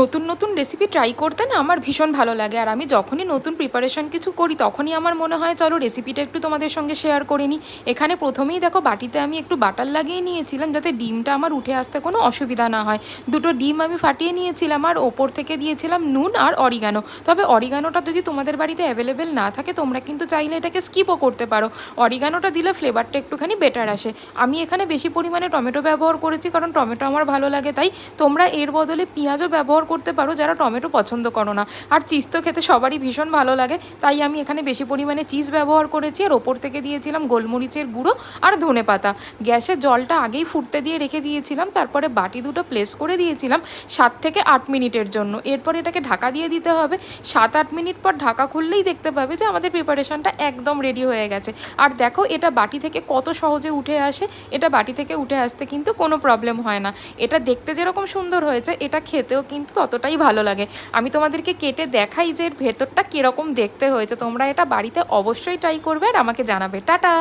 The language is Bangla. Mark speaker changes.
Speaker 1: নতুন নতুন রেসিপি ট্রাই করতে না আমার ভীষণ ভালো লাগে। আর আমি যখনই নতুন প্রিপারেশন কিছু করি তখনই আমার মনে হয় চলো রেসিপিটা একটু তোমাদের সঙ্গে শেয়ার করে নিই। এখানে প্রথমেই দেখো বাটিতে আমি একটু বাটার লাগিয়ে নিয়েছিলাম যাতে ডিমটা আমার উঠে আসতে কোনো অসুবিধা না হয়। দুটো ডিম আমি ফাটিয়ে নিয়েছিলাম আর ওপর থেকে দিয়েছিলাম নুন আর অরিগানো। তবে অরিগানোটা যদি তোমাদের বাড়িতে অ্যাভেলেবেল না থাকে তোমরা কিন্তু চাইলে এটাকে স্কিপও করতে পারো। অরিগানোটা দিলে ফ্লেভারটা একটুখানি বেটার আসে। আমি এখানে বেশি পরিমাণে টমেটো ব্যবহার করেছি কারণ টমেটো আমার ভালো লাগে, তাই তোমরা এর বদলে পেঁয়াজও ব্যবহার করতে পারো যারা টমেটো পছন্দ করো না। আর চিজ তো খেতে সবারই ভীষণ ভালো লাগে, তাই আমি এখানে বেশি পরিমাণে চিজ ব্যবহার করেছি। আর ওপর থেকে দিয়েছিলাম গোলমরিচের গুঁড়ো আর ধনেপাতা। গ্যাসের জলটা আগেই ফুটতে দিয়ে রেখে দিয়েছিলাম, তারপরে বাটি দুটো প্লেস করে দিয়েছিলাম 7 থেকে 8 মিনিটের জন্য। এরপর এটাকে ঢাকা দিয়ে দিতে হবে। 7-8 মিনিট পর ঢাকা খুললেই দেখতে পাবে যে আমাদের প্রিপারেশনটা একদম রেডি হয়ে গেছে। আর দেখো এটা বাটি থেকে কত সহজে উঠে আসে। এটা বাটি থেকে উঠে আসতে কিন্তু কোনো প্রবলেম হয় না। এটা দেখতে যেরকম সুন্দর হয়েছে এটা খেতেও কিন্তু ততটাই ভালো লাগে। আমি তোমাদেরকে কেটে দেখাই যে এর ভেতরটা কীরকম দেখতে হয়েছে। তোমরা এটা বাড়িতে অবশ্যই ট্রাই করবে আর আমাকে জানাবে। টাটা।